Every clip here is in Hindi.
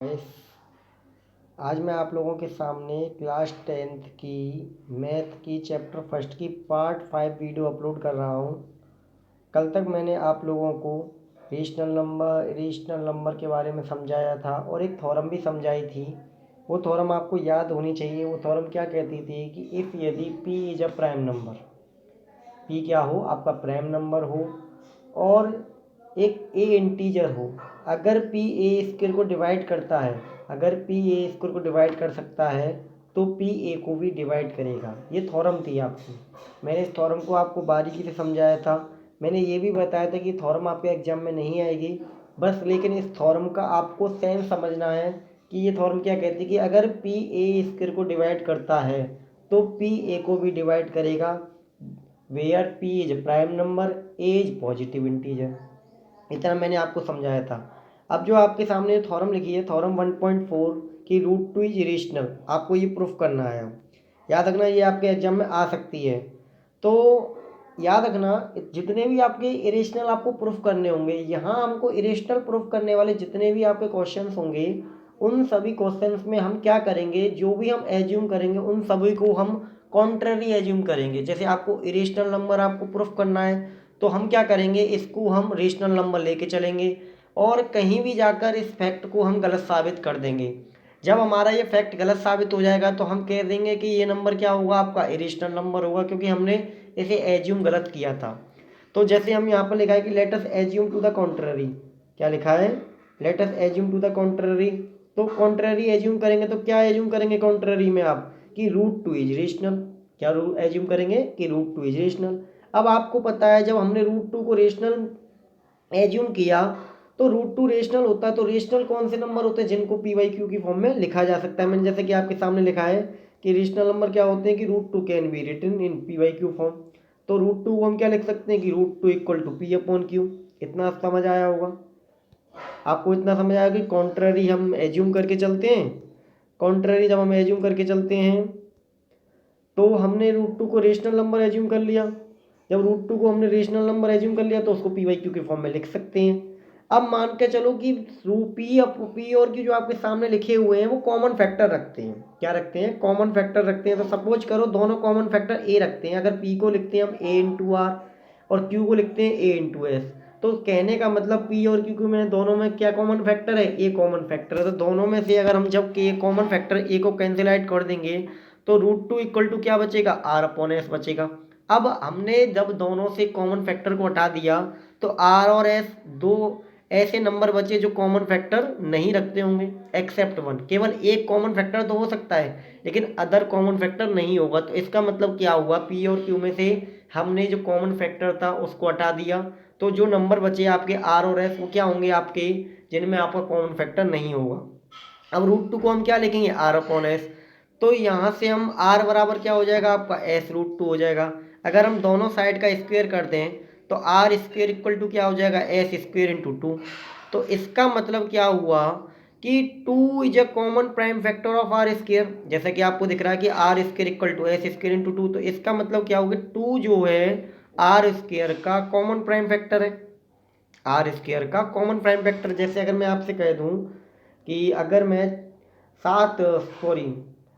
गाइस, आज मैं आप लोगों के सामने क्लास 10th की मैथ की चैप्टर फर्स्ट की पार्ट 5 वीडियो अपलोड कर रहा हूँ। कल तक मैंने आप लोगों को रेशनल नंबर के बारे में समझाया था और एक थ्योरम भी समझाई थी। वो थ्योरम आपको याद होनी चाहिए। वो थ्योरम क्या कहती थी कि इफ़ यदि p is a prime number, p क्या हो, आपका प्राइम नंबर हो और एक a इंटीजर हो, अगर p a स्क्वायर को डिवाइड करता है, अगर p a स्क्वायर को डिवाइड कर सकता है तो p a को भी डिवाइड करेगा। ये थ्योरम थी आपकी। मैंने इस थ्योरम को आपको बारीकी से समझाया था। मैंने ये भी बताया था कि थ्योरम आपके एग्जाम में नहीं आएगी बस, लेकिन इस थ्योरम का आपको सेंस समझना है कि ये थ्योरम क्या कहती है कि अगर p a स्क्वायर को डिवाइड करता है तो p a को भी डिवाइड करेगा, where p is prime number, a is positive integer. इतना मैंने आपको समझाया था। अब जो आपके सामने थ्योरम लिखी है, थ्योरम 1.4 की रूट टू इज इरेशनल, आपको ये प्रूफ करना है। याद रखना, ये आपके एग्जाम में आ सकती है। तो याद रखना, जितने भी आपके इरेशनल आपको प्रूफ करने होंगे, यहाँ हमको इरेशनल प्रूफ करने वाले जितने भी आपके क्वेश्चंस होंगे, उन सभी क्वेश्चंस में हम क्या करेंगे, जो भी हम एज्यूम करेंगे उन सभी को हम कॉन्ट्ररी एज्यूम करेंगे। जैसे आपको इरेशनल नंबर आपको प्रूफ करना है तो हम क्या करेंगे, इसको हम रेशनल नंबर लेके चलेंगे और कहीं भी जाकर इस फैक्ट को हम गलत साबित कर देंगे। जब हमारा ये फैक्ट गलत साबित हो जाएगा तो हम कह देंगे कि ये नंबर क्या होगा, आपका इरेशनल नंबर होगा, क्योंकि हमने इसे एज्यूम गलत किया था। तो जैसे हम यहाँ पर लिखा है कि let us assume to the contrary, क्या लिखा है, let us assume to the contrary. तो कॉन्ट्ररी एज्यूम करेंगे तो क्या एज्यूम करेंगे कॉन्ट्ररी में आप, कि रूट टू इज रेशनल। क्या एज्यूम करेंगे कि रूट टू इज रेशनल। अब आपको पता है जब हमने रूट टू को रेशनल एज्यूम किया तो रूट टू रेशनल होता है, तो रेशनल कौन से नंबर होते हैं जिनको पी वाई क्यू की फॉर्म में लिखा जा सकता है। मैंने जैसे कि आपके सामने लिखा है कि रेशनल नंबर क्या होते हैं कि root two can be written in P Y Q form. तो रूट टू को हम क्या लिख सकते हैं कि root two equal to P upon Q. इतना समझ आया होगा आपको, इतना समझ आया कि कॉन्ट्ररी हम एज्यूम करके चलते हैं। कॉन्ट्ररी जब हम एज्यूम करके चलते हैं तो हमने रूट टू को रेशनल नंबर एज्यूम कर लिया। जब रूट टू को हमने रेशनल नंबर एज्यूम कर लिया तो उसको पी वाई क्यू के फॉर्म में लिख सकते हैं। अब मान के चलो कि पी और क्यू जो आपके सामने लिखे हुए हैं वो कॉमन फैक्टर रखते हैं। क्या रखते हैं, कॉमन फैक्टर रखते हैं। तो सपोज करो दोनों कॉमन फैक्टर ए रखते हैं। अगर पी को लिखते हैं हम ए इंटू आर और क्यू को लिखते हैं ए इंटू एस, तो कहने का मतलब पी और क्यू में दोनों में क्या कॉमन फैक्टर है, ए कॉमन फैक्टर है। तो दोनों में से अगर हम जब के कॉमन फैक्टर ए को कैंसिल आउट कर देंगे तो रूट टू इक्वल टू क्या बचेगा, आर अपॉन एस बचेगा। अब हमने जब दोनों से कॉमन फैक्टर को हटा दिया तो आर और एस दो ऐसे नंबर बचे जो कॉमन फैक्टर नहीं रखते होंगे एक्सेप्ट वन। केवल एक कॉमन फैक्टर तो हो सकता है लेकिन अदर कॉमन फैक्टर नहीं होगा। तो इसका मतलब क्या हुआ, पी और क्यू में से हमने जो कॉमन फैक्टर था उसको हटा दिया, तो जो नंबर बचे आपके आर और एस वो क्या होंगे आपके, जिनमें आपका कॉमन फैक्टर नहीं होगा। अब रूट टू को हम क्या लिखेंगे, आर अपॉन एस। तो यहाँ से हम आर बराबर क्या हो जाएगा आपका एस रूट टू हो जाएगा। अगर हम दोनों साइड का स्क्वायर कर दें तो आर स्क्वायर इक्वल टू क्या हो जाएगा, एस स्क्वायर इंटू टू। तो इसका मतलब क्या हुआ कि two is a common prime factor of R square. जैसा कि आपको दिख रहा है कि R square equal to S square into two, तो इसका मतलब क्या होगा, टू जो है आर स्क्वायर का कॉमन प्राइम फैक्टर है। आर स्क्वायर का कॉमन प्राइम फैक्टर, जैसे अगर मैं आपसे कह दूं कि अगर मैं सात सॉरी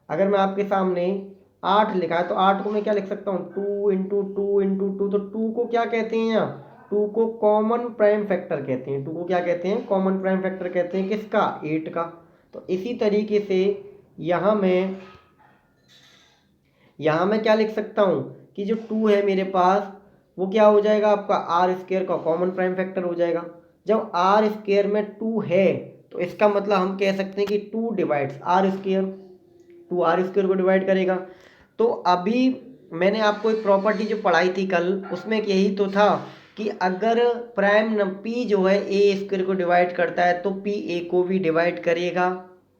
अगर मैं आपके सामने आठ लिखा है तो आठ को मैं क्या लिख सकता हूँ, two into two into two. तो टू को क्या कहते हैं, यहाँ टू को कॉमन प्राइम फैक्टर कहते हैं। टू को क्या कहते हैं, कॉमन प्राइम फैक्टर कहते हैं, किसका, एट का। तो इसी तरीके से यहाँ मैं क्या लिख सकता हूँ कि जो टू है मेरे पास वो क्या हो जाएगा आपका आर स्क्वायर का कॉमन प्राइम फैक्टर हो जाएगा। जब आर स्क्वायर में टू है तो इसका मतलब हम कह सकते हैं कि two divides R square, two R square को डिवाइड करेगा। तो अभी मैंने आपको एक प्रॉपर्टी जो पढ़ाई थी कल, उसमें यही तो था कि अगर प्राइम पी जो है ए स्क्वायर को डिवाइड करता है तो पी ए को भी डिवाइड करेगा,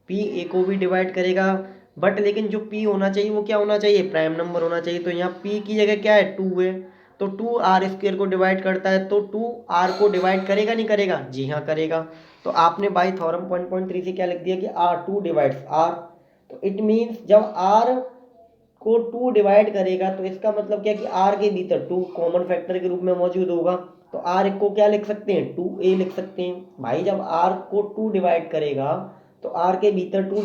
पी ए को भी डिवाइड करेगा। बट लेकिन जो पी होना चाहिए वो क्या होना चाहिए, प्राइम नंबर होना चाहिए। तो यहाँ पी की जगह क्या है, टू है। तो टू आर स्क्वायर को डिवाइड करता है तो टू आर को डिवाइड करेगा नहीं करेगा, जी हाँ करेगा। तो आपने बाई थ्योरम 1.3 से क्या लिख दिया कि आर टू डिवाइड्स आर। तो इट मीन्स जब आर को टू डिवाइड करेगा तो इसका मतलब क्या कि आर के भीतर टू कॉमन फैक्टर के रूप में मौजूद होगा। तो आर को क्या लिख सकते हैं, टू ए लिख सकते हैं। भाई जब आर को टू डिवाइड करेगा तो आर के भीतर टू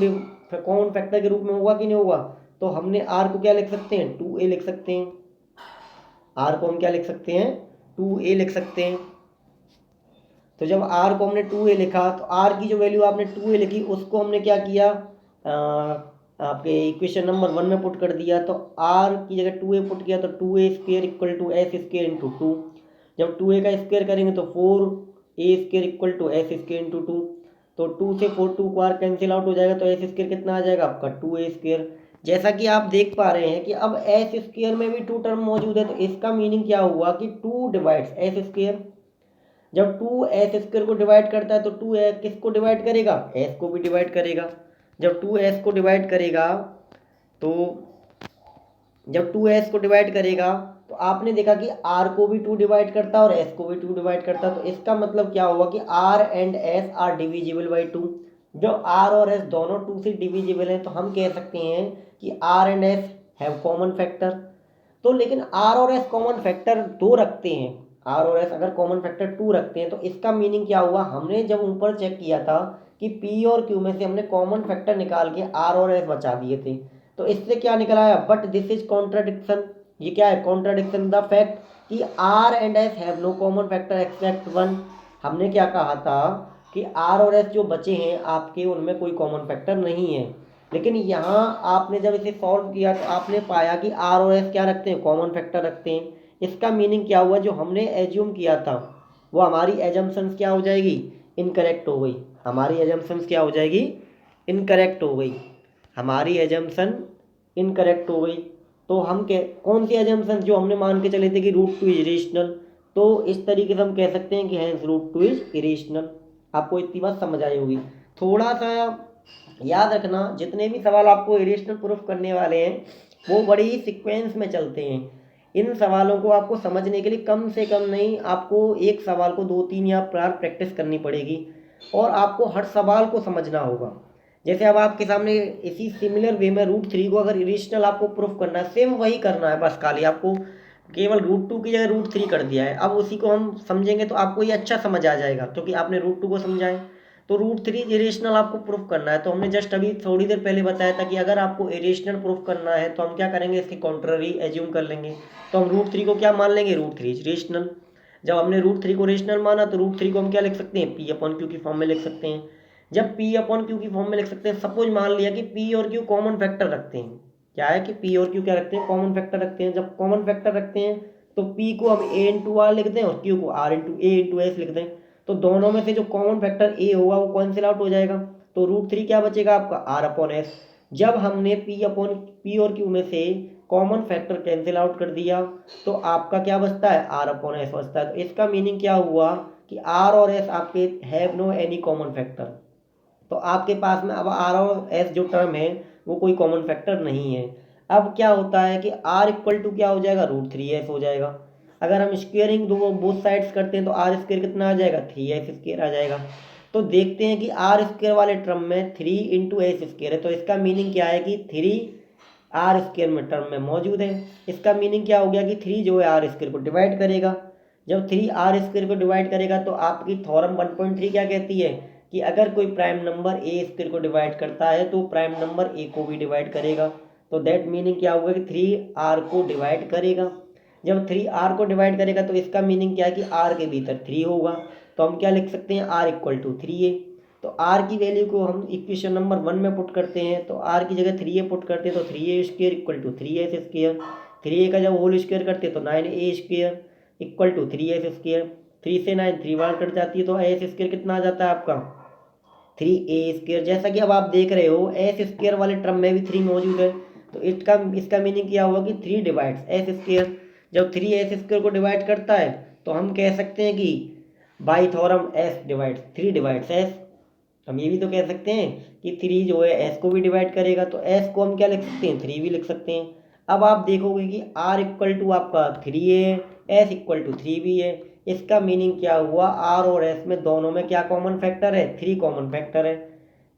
कॉमन फैक्टर के रूप में होगा कि नहीं होगा। तो हमने आर को क्या लिख सकते हैं, 2a लिख सकते हैं। आर को हम क्या लिख सकते हैं, 2a लिख सकते हैं। तो जब आर को हमने 2a लिखा तो आर की जो वैल्यू आपने 2a लिखी उसको हमने क्या किया, आपके इक्वेशन नंबर 1 में पुट कर दिया। तो आर की जगह 2a पुट किया तो 2a square equal to S square into 2। जब 2a का स्क्वेयर करेंगे तो 4a square equal to S square into 2। तो 2 से 4 2 को आर कैंसिल आउट हो जाएगा तो एस स्क्वेयर कितना आ जाएगा आपका 2a स्क्वेयर। जैसा कि आप देख पा रहे हैं कि अब एस स्क्वेयर में भी 2 टर्म मौजूद है, तो इसका मीनिंग क्या हुआ कि 2 डिवाइड्स एस स्क्वेयर। जब 2 एस स्क्वेयर को डिवाइड करता है तो 2 किसको डिवाइड करेगा, एस को भी डिवाइड करेगा। जब 2 एस को डिवाइड करेगा तो जब 2 एस को डिवाइड करेगा तो आपने देखा कि आर को भी 2 डिवाइड करता और एस को भी 2 डिवाइड करता। तो इसका मतलब क्या हुआ कि R and S are divisible by 2। जब आर और एस दोनों 2 से डिविजिबल हैं तो हम कह सकते हैं कि R and S have common factor. तो लेकिन आर और एस कॉमन फैक्टर 2 रखते हैं, आर और एस अगर कॉमन फैक्टर 2 रखते हैं तो इसका मीनिंग क्या हुआ, हमने जब ऊपर चेक किया था कि पी और क्यू में से हमने कॉमन फैक्टर निकाल के आर और एस बचा दिए थे। तो इससे क्या निकल आया, बट दिस इज कॉन्ट्राडिक्शन। ये क्या है, कॉन्ट्राडिक्शन द फैक्ट कि R and S have no common factor except 1। हमने क्या कहा था कि आर और एस जो बचे हैं आपके उनमें कोई कॉमन फैक्टर नहीं है, लेकिन यहाँ आपने जब इसे सॉल्व किया तो आपने पाया कि आर और एस क्या रखते हैं, कॉमन फैक्टर रखते हैं। इसका मीनिंग क्या हुआ, जो हमने एज्यूम किया था वो हमारी एजम्पशंस क्या हो जाएगी, इनकरेक्ट हो गई। हमारी एजम्पशंस क्या हो जाएगी, इनकरेक्ट हो गई। हमारी एजम्पशन इनकरेक्ट हो गई। तो हम कौन सी एजम्पशन, जो हमने मान के चले थे कि रूट 2 इज इरेशनल। तो इस तरीके से हम कह सकते हैं कि हैंस रूट 2 इज इरेशनल। आपको इतनी बात समझ आई होगी। थोड़ा सा याद रखना, जितने भी सवाल आपको इरेशनल प्रूफ करने वाले हैं वो बड़ी ही सीक्वेंस में चलते हैं। इन सवालों को आपको समझने के लिए कम से कम नहीं, आपको एक सवाल को 2-3 या 4 प्रैक्टिस करनी पड़ेगी और आपको हर सवाल को समझना होगा। जैसे अब आपके सामने इसी सिमिलर वे में रूट 3 को अगर इरेशनल आपको प्रूफ करना है, सेम वही करना है, बस खाली आपको केवल रूट 2 की जगह रूट 3 कर दिया है। अब उसी को हम समझेंगे तो आपको ये अच्छा समझ आ जाएगा क्योंकि आपने रूट 2 को समझा है। तो रूट 3 इरेशनल आपको प्रूफ करना है। तो हमने जस्ट अभी थोड़ी देर पहले बताया था कि अगर आपको इरेशनल प्रूफ करना है तो हम क्या करेंगे, इसके कॉन्ट्ररी एज्यूम कर लेंगे। तो हम रूट 3 को क्या मान लेंगे, रूट 3 रेशनल। जब हमने रूट 3 को रेशनल माना तो रूट 3 को हम क्या लिख सकते हैं, पी अपॉन क्यू की फॉर्म में लिख सकते हैं। जब पी अपॉन क्यू की फॉर्म में लिख सकते हैं, सपोज मान लिया कि पी और क्यू कॉमन फैक्टर रखते हैं। क्या है कि पी और क्यू क्या रखते हैं, कॉमन फैक्टर रखते हैं। जब कॉमन फैक्टर रखते हैं तो पी को हम ए इंटू आर लिख दें और क्यू को R into A into S लिख दें। तो दोनों में से जो कॉमन फैक्टर ए होगा वो कैंसिल आउट हो जाएगा। तो रूट 3 क्या बचेगा आपका, आर अपॉन एस। जब हमने पी और क्यू में से कॉमन फैक्टर कैंसिल आउट कर दिया तो आपका क्या बचता है, आर अपॉन एस बचता है। तो इसका मीनिंग क्या हुआ कि आर और एस आपके have no any common factor. तो आपके पास में अब आर और एस जो टर्म है वो कोई कॉमन फैक्टर नहीं है। अब क्या होता है कि आर इक्वल टू क्या हो जाएगा, रूट 3s हो जाएगा। अगर हम स्क्वेयरिंग दो बोथ साइड्स करते हैं तो आर स्क्वेयर कितना आ जाएगा, 3s स्क्वेयर आ जाएगा। तो देखते हैं कि आर स्क्वेयर वाले टर्म में 3 इंटू एस स्क्वेयर है। तो इसका मीनिंग क्या है कि 3 आर स्क्वेयर में टर्म में मौजूद है। इसका मीनिंग क्या हो गया कि 3 जो है आर स्क्वेयर को डिवाइड करेगा। जब 3 आर स्क्वेयर को डिवाइड करेगा तो आपकी थ्योरम 1.3 क्या कहती है कि अगर कोई प्राइम नंबर ए स्क्वेयर को डिवाइड करता है तो प्राइम नंबर ए को भी डिवाइड करेगा। तो दैट मीनिंग क्या होगा कि 3 आर को डिवाइड करेगा। जब 3 आर को डिवाइड करेगा तो इसका मीनिंग क्या है कि आर के भीतर 3 होगा। तो हम क्या लिख सकते हैं, आर इक्वल टू 3a। तो आर की वैल्यू को हम इक्वेशन नंबर 1 में पुट करते हैं। तो आर की जगह 3a पुट करते हैं तो 3a square equal to 3s square. 3a का जब होल स्क्वेयर करते हैं तो 9a square equal to 3s square. 3 से 9 3 बार कट जाती है तो एस स्क्वेयर कितना आ जाता है आपका, 3a स्क्वेयर। जैसा कि अब आप देख रहे हो एस स्क्वेयर वाले टर्म में भी 3 मौजूद है। तो इसका मीनिंग क्या हुआ कि 3 डिवाइड्स एस स्क्वेयर। जब 3 एस स्क्वेयर को डिवाइड करता है तो हम कह सकते हैं कि by theorem S divides 3 divides S. हम ये भी तो कह सकते हैं कि 3 जो है एस को भी डिवाइड करेगा। तो एस को हम क्या लिख सकते हैं, 3 भी लिख सकते हैं। अब आप देखोगे कि आर इक्वल टू आपका 3a है, एस इक्वल टू 3b है। इसका मीनिंग क्या हुआ, आर और एस में दोनों में क्या कॉमन फैक्टर है, 3 कॉमन फैक्टर है।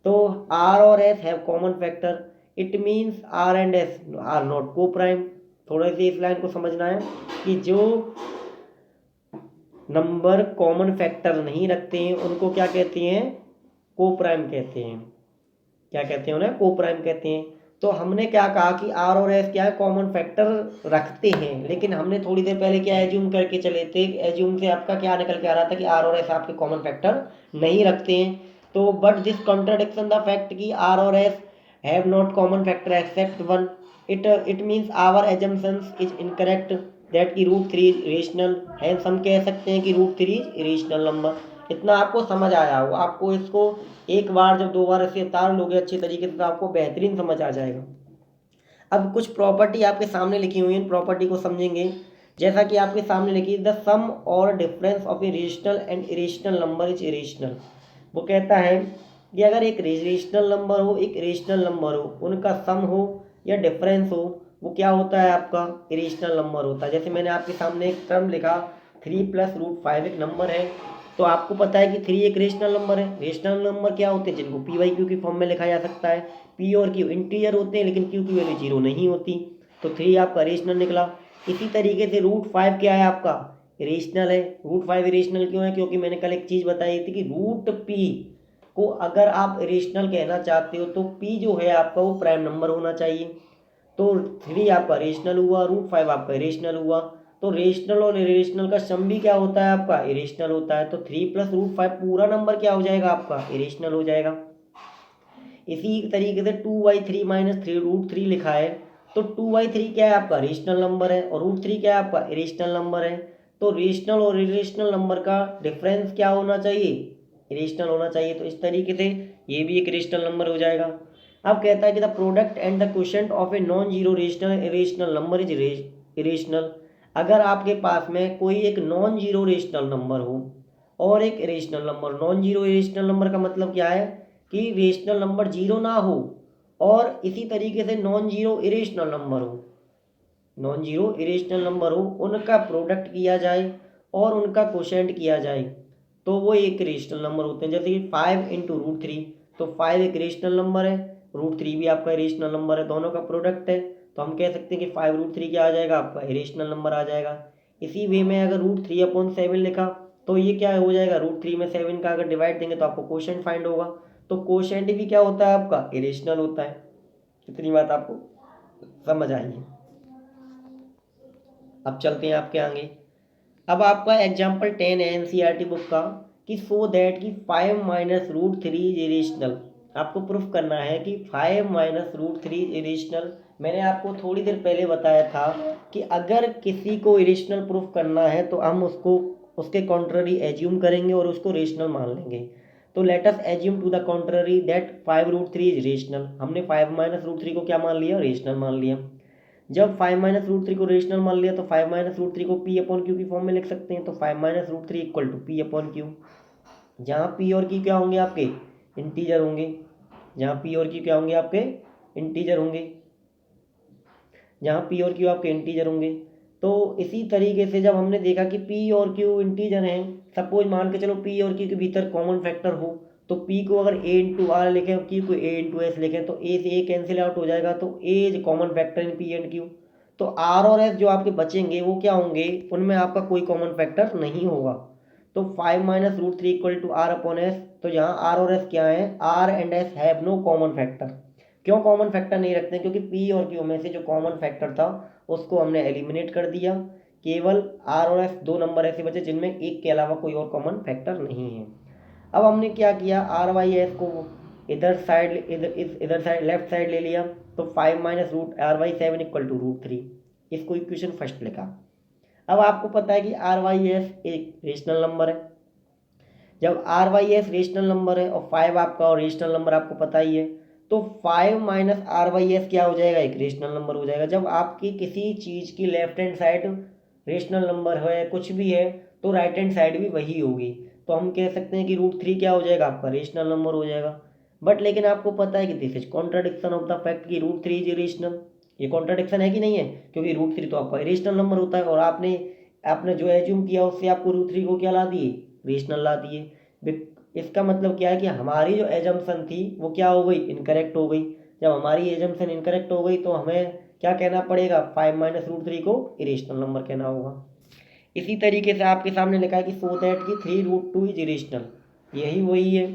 तो आर और S have common factor, it means R and S are not coprime. थोड़ा सी इस लाइन को समझना है कि जो नंबर कॉमन फैक्टर नहीं रखते हैं उनको क्या कहते हैं, को प्राइम कहते हैं। क्या कहते हैं उन्हें, को प्राइम कहते हैं। तो हमने क्या कहा कि आर और एस क्या है, कॉमन फैक्टर रखते हैं, लेकिन हमने थोड़ी देर पहले क्या एज्यूम करके चले थे, एज्यूम से आपका क्या निकल के आ रहा था कि आर और एस आपके कॉमन फैक्टर नहीं रखते हैं। तो but this contradiction the fact कि आर और S have not common factor except one, it means our assumptions is incorrect that की रूट थ्री रेशनल है। हम कह सकते हैं कि रूट थ्री रेशनल नंबर। इतना आपको समझ आया हो, आपको इसको एक बार जब दो बार ऐसे उतार लोगे अच्छे तरीके से तो आपको बेहतरीन समझ आ जाएगा। अब कुछ प्रॉपर्टी आपके सामने लिखी हुई है, इन प्रॉपर्टी को समझेंगे। जैसा कि आपके सामने लिखी, द सम और difference of a rational and irrational number is irrational. वो कहता है कि अगर एक रेशनल नंबर हो, एक इरेशनल नंबर हो, उनका सम हो या डिफरेंस हो, वो क्या होता है, आपका इरेशनल नंबर होता है। जैसे मैंने आपके सामने एक टर्म लिखा 3+√5 एक नंबर है, तो आपको पता है कि 3 एक रेशनल नंबर है। रेशनल नंबर क्या होते हैं, जिनको पी वाई क्यू की फॉर्म में लिखा जा सकता है। पी और क्यू इंटीजर होते हैं, लेकिन क्यू की वैल्यू 0 नहीं होती, तो 3 आपका रेशनल निकला। इसी तरीके से √5 क्या है, आपका रेशनल है। √5 रेशनल क्यों है, क्योंकि मैंने कल एक चीज़ बताई थी कि रूट पी को अगर आप रेशनल कहना चाहते हो तो पी जो है आपका वो प्राइम नंबर होना चाहिए। तो 3 आपका रेशनल हुआ, √5 आपका इरेशनल हुआ। तो रेशनल और इरेशनल का सम भी क्या होता है, आपका इरेशनल होता है। तो 3+√5 पूरा नंबर क्या हो जाएगा, आपका इरेशनल हो जाएगा। इसी तरीके से 2/3 - 3 √3 लिखा है, तो 2/3 क्या है, आपका रेशनल नंबर है, और √3 क्या है, आपका इरेशनल नंबर है। तो रेशनल और इरेशनल नंबर का डिफरेंस क्या होना चाहिए, इरेशनल होना चाहिए। तो इस तरीके से ये भी एक रेशनल नंबर हो जाएगा। अब कहता है कि the product and the quotient of a non zero rational irrational number is irrational. अगर आपके पास में कोई एक नॉन जीरो रेशनल नंबर हो और एक irrational number, non zero irrational number का मतलब क्या है कि रेशनल नंबर जीरो ना हो, और इसी तरीके से नॉन जीरो इरेशनल नंबर हो, नॉन जीरो इरेशनल नंबर हो, उनका प्रोडक्ट किया जाए और उनका क्वोशिएंट किया जाए, तो वो एक रेशनल नंबर होते हैं। जैसे कि 5 × √3, तो 5 एक रेशनल नंबर है, √3 भी आपका रेशनल नंबर है, दोनों का प्रोडक्ट है, तो हम कह सकते हैं कि 5 √3 क्या आ जाएगा, आपका रेशनल नंबर आ जाएगा। इसी वे में अगर √3/7 लिखा, तो ये क्या हो जाएगा, √3 में 7 का अगर डिवाइड देंगे तो आपको क्वोशिएंट फाइंड होगा, तो क्वोशिएंट भी क्या होता है, आपका इरेशनल होता है। इतनी बात आपको समझ आई है। अब चलते हैं आपके आगे। अब आपका एग्जाम्पल 10 है एनसीईआरटी बुक का, कि सो दैट कि 5 - √3 इज इरेशनल। आपको प्रूफ करना है कि 5 - √3 इरेशनल। मैंने आपको थोड़ी देर पहले बताया था कि अगर किसी को इरेशनल प्रूफ करना है तो हम उसको उसके कॉन्ट्ररी एज्यूम करेंगे और उसको रेशनल मान लेंगे। तो let us assume to the contrary that 5 √3 is rational. हमने 5 - √3 को क्या मान लिया, रेशनल मान लिया। जब 5 - √3 को रेशनल मान लिया तो 5 - √3 को P/Q की फॉर्म में लिख सकते हैं। तो 5 - √3 = P/Q, जहाँ P और Q क्या होंगे, आपके इंटीजर होंगे। जहाँ P और Q क्या होंगे, आपके इंटीजर होंगे। जहाँ P और Q आपके इंटीजर होंगे। तो इसी तरीके से जब हमने देखा कि P और Q इंटीजर हैं, सपोज मान के चलो P और Q के भीतर कॉमन फैक्टर हो, तो P को अगर A × R लिखें और Q को A × S लिखें, तो A से A कैंसिल आउट हो जाएगा, तो A is common factor in P and Q। तो R और S जो आपके बचेंगे वो क्या होंगे, उनमें आपका कोई कॉमन फैक्टर नहीं होगा। तो 5 - √3 = R/S। तो यहाँ R और S क्या है, R and S have no common factor. क्यों कॉमन फैक्टर नहीं रखते हैं, क्योंकि P और Q में से जो कॉमन फैक्टर था उसको हमने एलिमिनेट कर दिया। केवल R और S दो नंबर ऐसे बचे जिनमें एक के अलावा कोई और कॉमन फैक्टर नहीं है। अब हमने क्या किया, RYS को इधर साइड लेफ्ट साइड ले लिया, तो 5 - √RY7 = √3। इसको इक्वेशन फर्स्ट लिखा। अब आपको पता है कि RYS एक रेशनल नंबर है। जब RYS रेशनल नंबर है और 5 आपका और रेशनल नंबर आपको पता ही है, तो 5 - RYS क्या हो जाएगा, एक रेशनल नंबर हो जाएगा। जब आपकी किसी चीज़ की left hand side rational number है, कुछ भी है, तो राइट हैंड साइड भी वही होगी। तो हम कह सकते हैं कि √3 क्या हो जाएगा, आपका रेशनल नंबर हो जाएगा। बट लेकिन आपको पता है कि this is contradiction of the fact कि √3 इज इरेशनल। ये कॉन्ट्राडिक्शन है कि नहीं है, क्योंकि √3 तो आपका इरेशनल नंबर होता है और आपने आपने जो एज्यूम किया उससे आपको √3 को क्या ला दिए, रेशनल ला दिए। इसका मतलब क्या है कि हमारी जो एजम्पशन थी वो क्या हो गई, इनकरेक्ट हो गई। जब हमारी एजम्पशन इनकरेक्ट हो गई तो हमें क्या कहना पड़ेगा, 5 - √3 को इरेशनल नंबर कहना होगा। इसी तरीके से आपके सामने लिखा है कि सो दैट कि 3 √2 इज इरेशनल। यही वही है।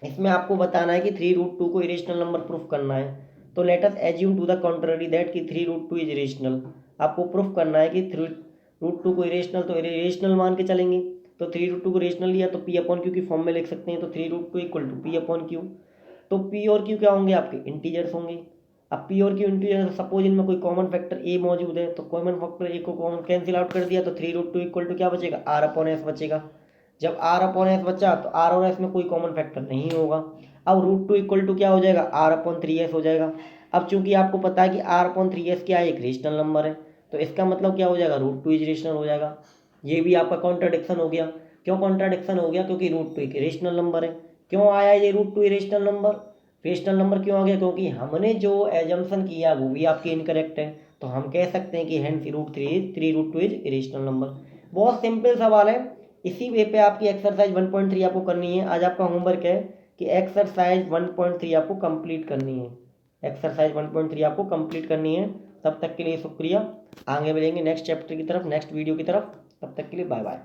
इसमें आपको बताना है कि 3√2 को इरेशनल नंबर प्रूफ करना है। तो let us assume to the contrary that कि 3√2 इज इरेशनल। आपको प्रूफ करना है कि 3√2 को इरेशनल, तो इरेशनल मान के चलेंगे। तो 3√2 को रेशनल लिया तो पी अपॉन क्यू की फॉर्म में लिख सकते हैं। तो 3√2 equal to P upon Q. तो पी और क्यू क्या होंगे, आपके इंटीजर्स होंगे। अब पी और क्यू इंटीजर, सपोज इनमें कोई कॉमन फैक्टर ए मौजूद है, तो कॉमन फैक्टर ए को कॉमन कैंसिल आउट कर दिया, तो 3√2 इक्वल टू क्या बचेगा, आर अपॉन एस बचेगा। जब आर अपॉन एस बचा तो आर और एस में कोई कॉमन फैक्टर नहीं होगा। अब √2 इक्वल टू क्या हो जाएगा, आर अपॉन 3s हो जाएगा। अब चूंकि आपको पता है कि आर अपॉन 3s क्या है, एक रेशनल नंबर है, तो इसका मतलब क्या हो जाएगा, √2 इज रेशनल हो जाएगा। ये भी आपका कॉन्ट्राडिक्शन हो गया। क्यों कॉन्ट्राडिक्शन हो गया, क्योंकि √2 एक रेशनल नंबर है। क्यों आया ये √2 रेशनल नंबर, रेशनल नंबर क्यों आ गया, क्योंकि हमने जो एजम्पशन किया वो भी आपकी इनकरेक्ट है। तो हम कह सकते हैं कि हेंस √2 इज रेशनल नंबर। बहुत सिंपल सवाल है। इसी वे पे आपकी एक्सरसाइज 1.3 आपको करनी है। आज आपका होमवर्क है कि एक्सरसाइज 1.3 आपको कंप्लीट करनी है। एक्सरसाइज 1.3 आपको कंप्लीट करनी है। तब तक के लिए शुक्रिया। आगे मिलेंगे नेक्स्ट चैप्टर की तरफ, नेक्स्ट वीडियो की तरफ। तब तक के लिए बाय बाय।